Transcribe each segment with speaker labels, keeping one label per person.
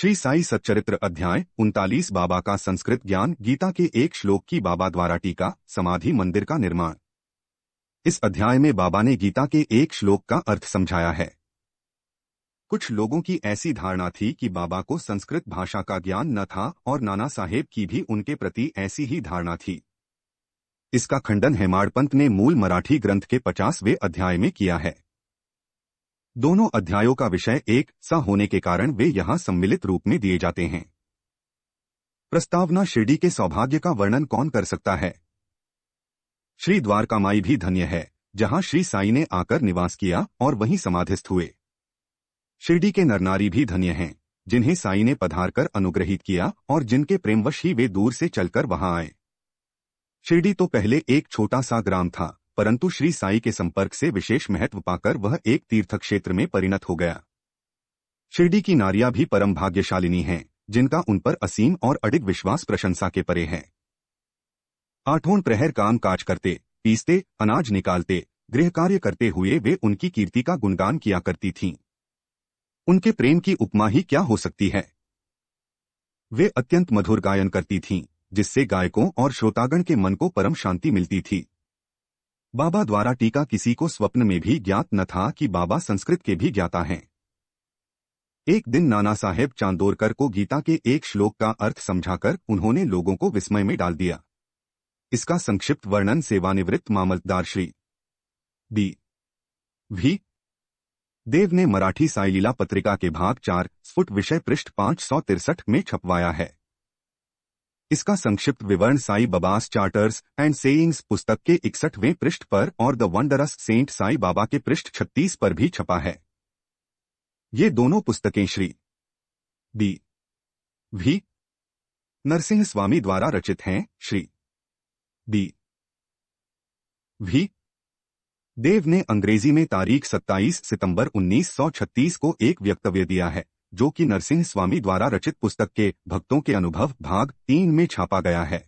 Speaker 1: श्री साई सच्चरित्र अध्याय 39 बाबा का संस्कृत ज्ञान गीता के एक श्लोक की बाबा द्वारा टीका समाधि मंदिर का निर्माण। इस अध्याय में बाबा ने गीता के एक श्लोक का अर्थ समझाया है। कुछ लोगों की ऐसी धारणा थी कि बाबा को संस्कृत भाषा का ज्ञान न था और नाना साहेब की भी उनके प्रति ऐसी ही धारणा थी। इसका खंडन हेमाडपंत ने मूल मराठी ग्रंथ के 50वें अध्याय में किया है। दोनों अध्यायों का विषय एक सा होने के कारण वे यहाँ सम्मिलित रूप में दिए जाते हैं। प्रस्तावना शिरडी के सौभाग्य का वर्णन कौन कर सकता है। श्री द्वारकामाई भी धन्य है, जहाँ श्री साई ने आकर निवास किया और वहीं समाधिस्थ हुए। शिरडी के नरनारी भी धन्य हैं, जिन्हें साई ने पधारकर अनुग्रहित किया और जिनके प्रेमवश ही वे दूर से चलकर वहां आए। शिरडी तो पहले एक छोटा सा ग्राम था, परंतु श्री साई के संपर्क से विशेष महत्व पाकर वह एक तीर्थ क्षेत्र में परिणत हो गया। शिरडी की नारियां भी परम भाग्यशालिनी हैं, जिनका उन पर असीम और अडिग विश्वास प्रशंसा के परे है। आठों प्रहर काम काज करते, पीसते, अनाज निकालते, गृह कार्य करते हुए वे उनकी कीर्ति का गुणगान किया करती थीं। उनके प्रेम की उपमा ही क्या हो सकती है। वे अत्यंत मधुर गायन करती थीं, जिससे गायकों और श्रोतागण के मन को परम शांति मिलती थी। बाबा द्वारा टीका किसी को स्वप्न में भी ज्ञात न था कि बाबा संस्कृत के भी ज्ञाता हैं। एक दिन नाना साहेब चांदोरकर को गीता के एक श्लोक का अर्थ समझाकर उन्होंने लोगों को विस्मय में डाल दिया। इसका संक्षिप्त वर्णन सेवानिवृत्त मामलतदार श्री डी भी देव ने मराठी साई लीला पत्रिका के भाग 4 स्फुट विषय पृष्ठ 563 में छपवाया है। इसका संक्षिप्त विवरण साई बाबास चार्टर्स एंड सेइंग्स पुस्तक के 61वें पृष्ठ पर और the wondrous Saint Sai Baba के पृष्ठ 36 पर भी छपा है। ये दोनों पुस्तकें श्री डी भी नरसिंह स्वामी द्वारा रचित हैं। श्री डी भी देव ने अंग्रेजी में तारीख 27 सितंबर 1936 को एक वक्तव्य दिया है, जो कि नरसिंह स्वामी द्वारा रचित पुस्तक के भक्तों के अनुभव भाग 3 में छापा गया है।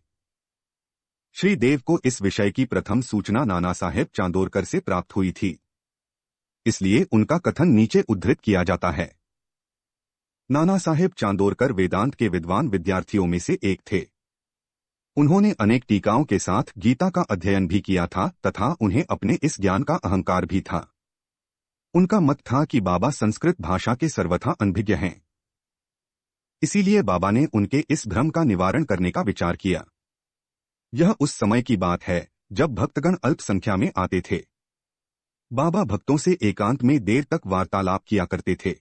Speaker 1: श्री देव को इस विषय की प्रथम सूचना नाना साहेब चांदोरकर से प्राप्त हुई थी, इसलिए उनका कथन नीचे उद्धृत किया जाता है। नाना साहेब चांदोरकर वेदांत के विद्वान विद्यार्थियों में से एक थे। उन्होंने अनेक टीकाओं के साथ गीता का अध्ययन भी किया था तथा उन्हें अपने इस ज्ञान का अहंकार भी था। उनका मत था कि बाबा संस्कृत भाषा के सर्वथा अनभिज्ञ हैं। इसीलिए बाबा ने उनके इस भ्रम का निवारण करने का विचार किया। यह उस समय की बात है जब भक्तगण अल्प संख्या में आते थे। बाबा भक्तों से एकांत में देर तक वार्तालाप किया करते थे।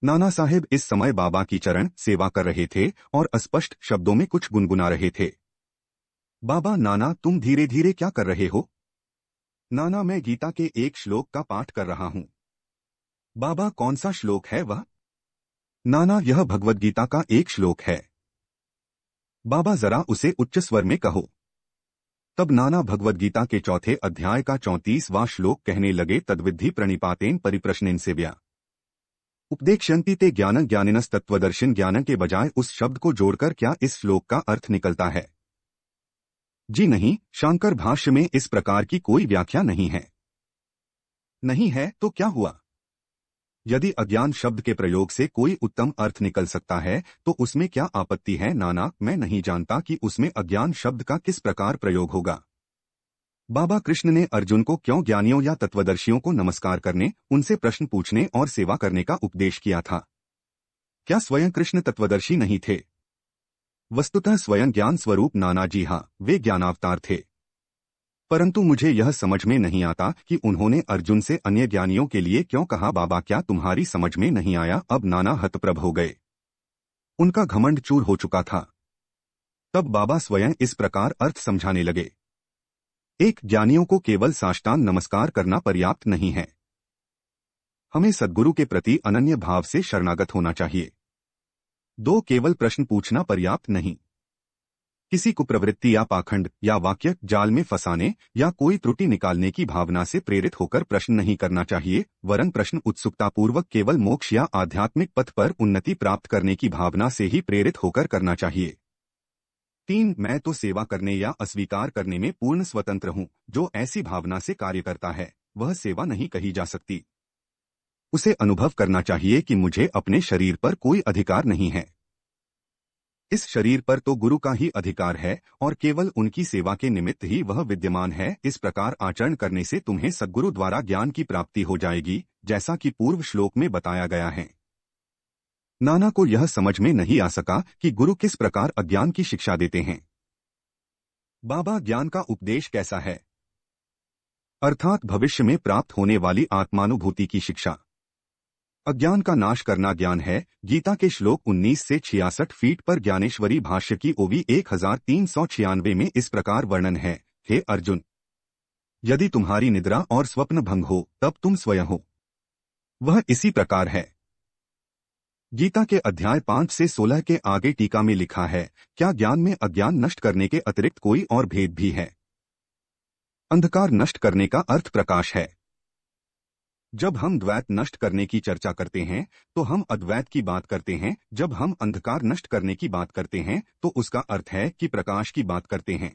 Speaker 1: नाना साहेब इस समय बाबा की चरण सेवा कर रहे थे और अस्पष्ट शब्दों में कुछ गुनगुना रहे थे। बाबा, नाना तुम धीरे धीरे क्या कर रहे हो। नाना, मैं गीता के एक श्लोक का पाठ कर रहा हूं। बाबा, कौन सा श्लोक है वह। नाना, यह भगवद गीता का एक श्लोक है। बाबा, जरा उसे उच्च स्वर में कहो। तब नाना भगवद गीता के चौथे अध्याय का 34वां श्लोक कहने लगे, तद्विद्धि प्रणिपातेन परिप्रश्नेन सेव्या उपदेक्षन्ति ते ज्ञान ज्ञानिनस तत्वदर्शिन ज्ञान के बजाय उस शब्द को जोड़कर क्या इस श्लोक का अर्थ निकलता है। जी नहीं, शांकर भाष्य में इस प्रकार की कोई व्याख्या नहीं है। नहीं है तो क्या हुआ। यदि अज्ञान शब्द के प्रयोग से कोई उत्तम अर्थ निकल सकता है तो उसमें क्या आपत्ति है। नाना, मैं नहीं जानता कि उसमें अज्ञान शब्द का किस प्रकार प्रयोग होगा। बाबा कृष्ण ने अर्जुन को क्यों ज्ञानियों या तत्वदर्शियों को नमस्कार करने, उनसे प्रश्न पूछने और सेवा करने का उपदेश किया था। क्या स्वयं कृष्ण तत्वदर्शी नहीं थे। वस्तुतः स्वयं ज्ञान स्वरूप नाना जी हाँ, वे ज्ञानावतार थे। परंतु मुझे यह समझ में नहीं आता कि उन्होंने अर्जुन से अन्य ज्ञानियों के लिए क्यों कहा। बाबा, क्या तुम्हारी समझ में नहीं आया। अब नाना हतप्रभ हो गए। उनका घमंड चूर हो चुका था। तब बाबा स्वयं इस प्रकार अर्थ समझाने लगे। एक, ज्ञानियों को केवल साष्टांग नमस्कार करना पर्याप्त नहीं है। हमें सद्गुरु के प्रति अनन्य भाव से शरणागत होना चाहिए। 2, केवल प्रश्न पूछना पर्याप्त नहीं। किसी कुप्रवृत्ति या पाखंड या वाक्य जाल में फंसाने या कोई त्रुटि निकालने की भावना से प्रेरित होकर प्रश्न नहीं करना चाहिए, वरन प्रश्न उत्सुकतापूर्वक केवल मोक्ष या आध्यात्मिक पथ पर उन्नति प्राप्त करने की भावना से ही प्रेरित होकर करना चाहिए। 3, मैं तो सेवा करने या अस्वीकार करने में पूर्ण स्वतंत्र हूं। जो ऐसी भावना से कार्य करता है वह सेवा नहीं कही जा सकती। उसे अनुभव करना चाहिए कि मुझे अपने शरीर पर कोई अधिकार नहीं है। इस शरीर पर तो गुरु का ही अधिकार है और केवल उनकी सेवा के निमित्त ही वह विद्यमान है। इस प्रकार आचरण करने से तुम्हें सद्गुरु द्वारा ज्ञान की प्राप्ति हो जाएगी, जैसा कि पूर्व श्लोक में बताया गया है। नाना को यह समझ में नहीं आ सका कि गुरु किस प्रकार अज्ञान की शिक्षा देते हैं। बाबा ज्ञान का उपदेश कैसा है, अर्थात भविष्य में प्राप्त होने वाली आत्मानुभूति की शिक्षा। अज्ञान का नाश करना ज्ञान है। गीता के श्लोक 19 से 66 फीट पर ज्ञानेश्वरी भाष्य की ओवी 1396 में इस प्रकार वर्णन है। हे अर्जुन, यदि तुम्हारी निद्रा और स्वप्न भंग हो तब तुम स्वयं हो। वह इसी प्रकार है। गीता के अध्याय 5 से 16 के आगे टीका में लिखा है, क्या ज्ञान में अज्ञान नष्ट करने के अतिरिक्त कोई और भेद भी है? अंधकार नष्ट करने का अर्थ प्रकाश है। जब हम द्वैत नष्ट करने की चर्चा करते हैं तो हम अद्वैत की बात करते हैं। जब हम अंधकार नष्ट करने की बात करते हैं तो उसका अर्थ है कि प्रकाश की बात करते हैं।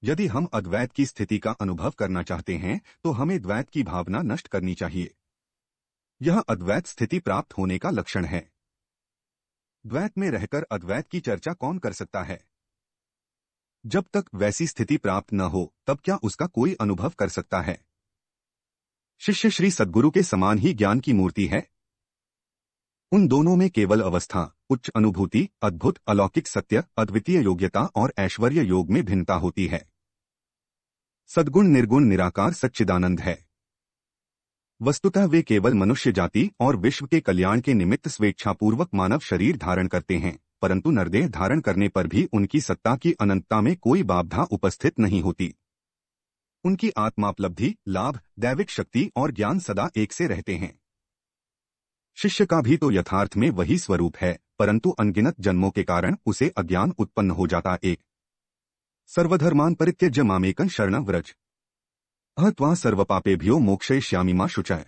Speaker 1: यदि हम अद्वैत की स्थिति का अनुभव करना चाहते हैं तो हमें द्वैत की भावना नष्ट करनी चाहिए। यह अद्वैत स्थिति प्राप्त होने का लक्षण है। द्वैत में रहकर अद्वैत की चर्चा कौन कर सकता है? जब तक वैसी स्थिति प्राप्त न हो तब क्या उसका कोई अनुभव कर सकता है? शिष्य श्री सद्गुरु के समान ही ज्ञान की मूर्ति है। उन दोनों में केवल अवस्था, उच्च अनुभूति, अद्भुत अलौकिक सत्य, अद्वितीय योग्यता और ऐश्वर्य योग में भिन्नता होती है। सद्गुण निर्गुण निराकार सच्चिदानंद है। वस्तुतः वे केवल मनुष्य जाति और विश्व के कल्याण के निमित्त स्वेच्छापूर्वक मानव शरीर धारण करते हैं, परंतु नरदेह धारण करने पर भी उनकी सत्ता की अनंतता में कोई बाधा उपस्थित नहीं होती। उनकी आत्मापलब्धि, लाभ, दैविक शक्ति और ज्ञान सदा एक से रहते हैं। शिष्य का भी तो यथार्थ में वही स्वरूप है, परंतु अनगिनत जन्मों के कारण उसे अज्ञान उत्पन्न हो जाता। एक सर्वधर्मान परित्यज्य मामेकं शरणं व्रज अहत्वा सर्वपापेभ्यो मोक्षयिष्यामि मा शुचः।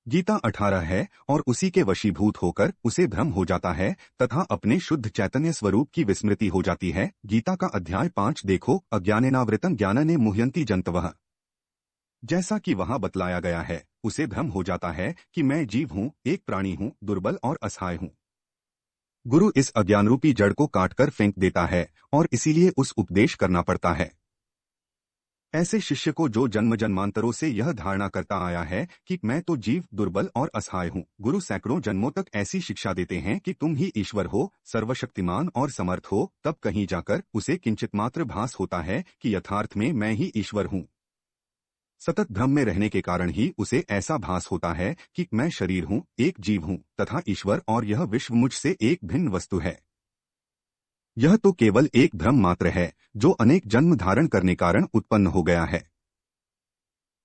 Speaker 1: गीता 18 है और उसी के वशीभूत होकर उसे भ्रम हो जाता है तथा अपने शुद्ध चैतन्य स्वरूप की विस्मृति हो जाती है। गीता का अध्याय 5 देखो, अज्ञानेनावृतं ज्ञानने मुह्यन्ति जन्तवः। जैसा कि वहां बतलाया गया है, उसे भ्रम हो जाता है कि मैं जीव हूं, एक प्राणी हूं, दुर्बल और असहाय हूं। गुरु इस अज्ञानरूपी जड़ को काटकर फेंक देता है और इसीलिए उस उपदेश करना पड़ता है। ऐसे शिष्य को जो जन्म जन्मांतरों से यह धारणा करता आया है कि मैं तो जीव, दुर्बल और असहाय हूँ, गुरु सैकड़ों जन्मों तक ऐसी शिक्षा देते हैं कि तुम ही ईश्वर हो, सर्वशक्तिमान और समर्थ हो, तब कहीं जाकर उसे किंचित मात्र भास होता है कि यथार्थ में मैं ही ईश्वर हूँ। सतत भ्रम में रहने के कारण ही उसे ऐसा भास होता है कि मैं शरीर हूँ, एक जीव हूँ तथा ईश्वर और यह विश्व मुझसे एक भिन्न वस्तु है। यह तो केवल एक भ्रम मात्र है जो अनेक जन्म धारण करने कारण उत्पन्न हो गया है।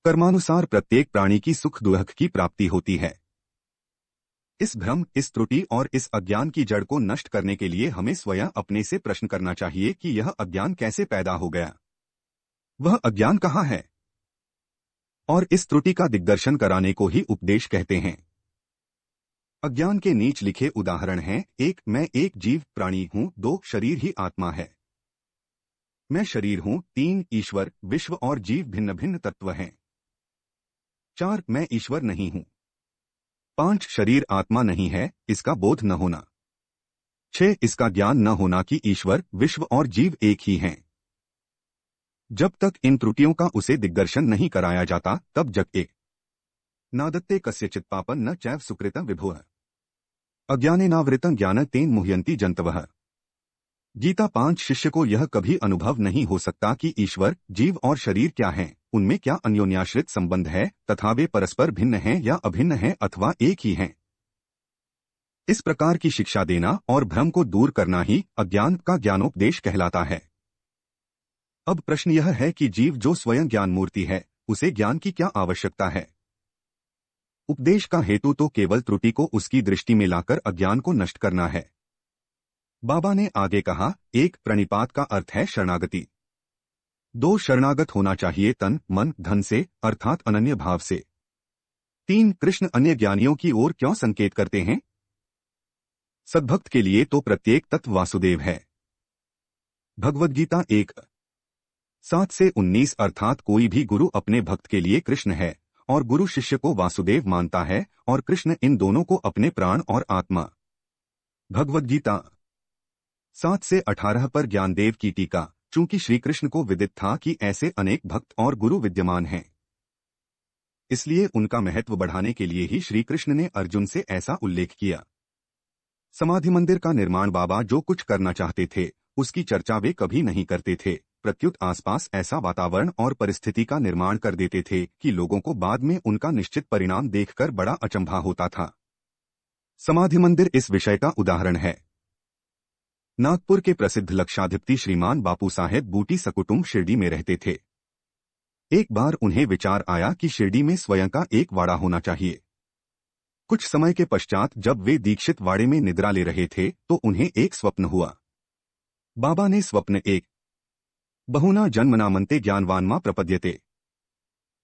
Speaker 1: कर्मानुसार प्रत्येक प्राणी की सुख दुख की प्राप्ति होती है। इस भ्रम, इस त्रुटि और इस अज्ञान की जड़ को नष्ट करने के लिए हमें स्वयं अपने से प्रश्न करना चाहिए कि यह अज्ञान कैसे पैदा हो गया, वह अज्ञान कहाँ है, और इस त्रुटि का दिग्दर्शन कराने को ही उपदेश कहते हैं। अज्ञान के नीच लिखे उदाहरण हैं, 1 मैं एक जीव प्राणी हूं, 2 शरीर ही आत्मा है, मैं शरीर हूं, 3 ईश्वर, विश्व और जीव भिन्न भिन्न तत्व हैं, 4 मैं ईश्वर नहीं हूं, 5 शरीर आत्मा नहीं है, इसका बोध न होना, 6 इसका ज्ञान न होना कि ईश्वर, विश्व और जीव एक ही हैं। जब तक इन त्रुटियों का उसे दिग्दर्शन नहीं कराया जाता तब जग एक नादत्ते कस्यचित् पापं न चैव सुकृतं विभुः अज्ञानेनावृतं ज्ञानतेन मुह्यन्ति जन्तवः। गीता 5 शिष्य को यह कभी अनुभव नहीं हो सकता कि ईश्वर, जीव और शरीर क्या हैं, उनमें क्या अन्योन्याश्रित संबंध है तथा वे परस्पर भिन्न हैं या अभिन्न हैं अथवा एक ही हैं। इस प्रकार की शिक्षा देना और भ्रम को दूर करना ही अज्ञान का ज्ञानोपदेश कहलाता है। अब प्रश्न यह है कि जीव जो स्वयं ज्ञान मूर्ति है, उसे ज्ञान की क्या आवश्यकता है? उपदेश का हेतु तो केवल त्रुटि को उसकी दृष्टि में लाकर अज्ञान को नष्ट करना है। बाबा ने आगे कहा, 1 प्रणिपात का अर्थ है शरणागति, 2 शरणागत होना चाहिए तन मन धन से अर्थात अनन्य भाव से, 3 कृष्ण अन्य ज्ञानियों की ओर क्यों संकेत करते हैं? सद्भक्त के लिए तो प्रत्येक तत्व वासुदेव है। भगवद गीता 1:7 से 19 अर्थात कोई भी गुरु अपने भक्त के लिए कृष्ण है और गुरु शिष्य को वासुदेव मानता है और कृष्ण इन दोनों को अपने प्राण और आत्मा। भगवद गीता 7 से 18 पर ज्ञानदेव की टीका। चूंकि श्री कृष्ण को विदित था कि ऐसे अनेक भक्त और गुरु विद्यमान हैं, इसलिए उनका महत्व बढ़ाने के लिए ही श्री कृष्ण ने अर्जुन से ऐसा उल्लेख किया। समाधि मंदिर का निर्माण बाबा जो कुछ करना चाहते थे उसकी चर्चा वे कभी नहीं करते थे, प्रत्युत आसपास ऐसा वातावरण और परिस्थिति का निर्माण कर देते थे कि लोगों को बाद में उनका निश्चित परिणाम देखकर बड़ा अचंभा होता था। समाधि मंदिर इस विषय का उदाहरण है। नागपुर के प्रसिद्ध लक्षाधिपति श्रीमान बापू साहेब बूटी सकुटुंब शिरडी में रहते थे। एक बार उन्हें विचार आया कि शिरडी में स्वयं का एक वाड़ा होना चाहिए। कुछ समय के पश्चात जब वे दीक्षित वाड़े में निद्रा ले रहे थे तो उन्हें एक स्वप्न हुआ। बाबा ने स्वप्न एक बहुना जन्मनामन्ते ज्ञानवान्मा प्रपद्यते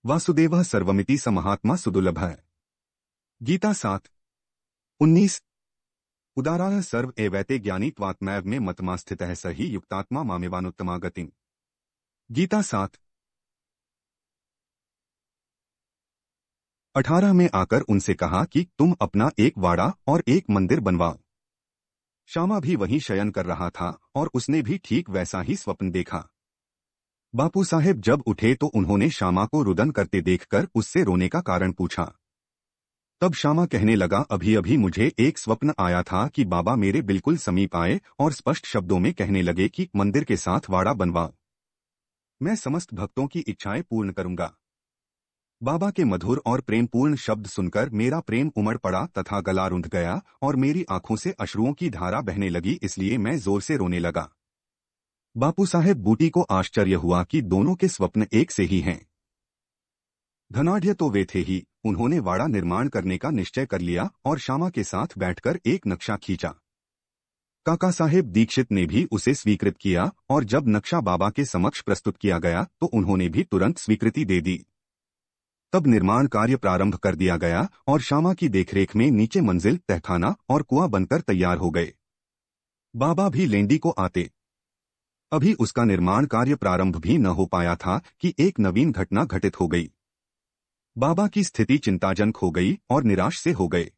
Speaker 1: वासुदेवः सर्वमिति स महात्मा सुदुर्लभः। गीता 7:19। उदाराः सर्व एवैते ज्ञानी त्वात्मैव में मतमा स्थितः स ही युक्तात्मा मामेवानुत्तमा गतिम्। गीता 7:18 में आकर उनसे कहा कि तुम अपना एक वाड़ा और एक मंदिर बनवाओ। श्यामा भी वहीं शयन कर रहा था और उसने भी ठीक वैसा ही स्वप्न देखा। बापू साहेब जब उठे तो उन्होंने श्यामा को रुदन करते देखकर उससे रोने का कारण पूछा। तब श्यामा कहने लगा, अभी अभी मुझे एक स्वप्न आया था कि बाबा मेरे बिल्कुल समीप आए और स्पष्ट शब्दों में कहने लगे कि मंदिर के साथ वाड़ा बनवाओ, मैं समस्त भक्तों की इच्छाएं पूर्ण करूंगा। बाबा के मधुर और प्रेमपूर्ण शब्द सुनकर मेरा प्रेम उमड़ पड़ा तथा गला रुंध गया और मेरी आंखों से अश्रुओं की धारा बहने लगी, इसलिए मैं जोर से रोने लगा। बापू साहेब बूटी को आश्चर्य हुआ कि दोनों के स्वप्न एक से ही हैं। धनाढ़ तो वे थे ही, उन्होंने वाड़ा निर्माण करने का निश्चय कर लिया और श्यामा के साथ बैठकर एक नक्शा खींचा। काका साहेब दीक्षित ने भी उसे स्वीकृत किया और जब नक्शा बाबा के समक्ष प्रस्तुत किया गया तो उन्होंने भी तुरंत स्वीकृति दे दी। तब निर्माण कार्य प्रारंभ कर दिया गया और श्यामा की देखरेख में नीचे मंजिल, तहखाना और कुआं बनकर तैयार हो गए। बाबा भी लेंडी को आते। अभी उसका निर्माण कार्य प्रारंभ भी न हो पाया था कि एक नवीन घटना घटित हो गई। बाबा की स्थिति चिंताजनक हो गई और निराश से हो गए।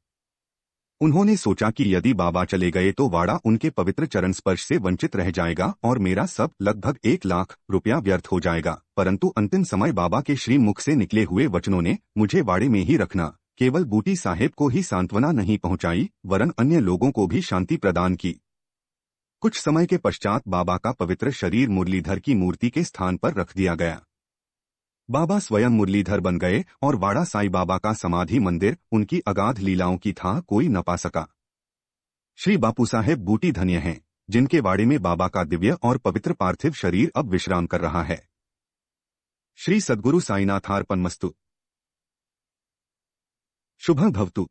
Speaker 1: उन्होंने सोचा कि यदि बाबा चले गए तो वाड़ा उनके पवित्र चरण स्पर्श से वंचित रह जाएगा और मेरा सब लगभग 1 लाख रुपया व्यर्थ हो जाएगा। परंतु अंतिम समय बाबा के श्री मुख से निकले हुए वचनों ने मुझे वाड़े में ही रखना केवल बूटी साहेब को ही सांत्वना नहीं पहुंचाई वरन अन्य लोगों को भी शांति प्रदान की। कुछ समय के पश्चात बाबा का पवित्र शरीर मुरलीधर की मूर्ति के स्थान पर रख दिया गया। बाबा स्वयं मुरलीधर बन गए और वाड़ा साईं बाबा का समाधि मंदिर उनकी अगाध लीलाओं की था कोई न पा सका। श्री बापू साहेब बूटी धन्य हैं जिनके वाड़े में बाबा का दिव्य और पवित्र पार्थिव शरीर अब विश्राम कर रहा है। श्री सद्गुरु साईनाथार्पणमस्तु। शुभं भवतु।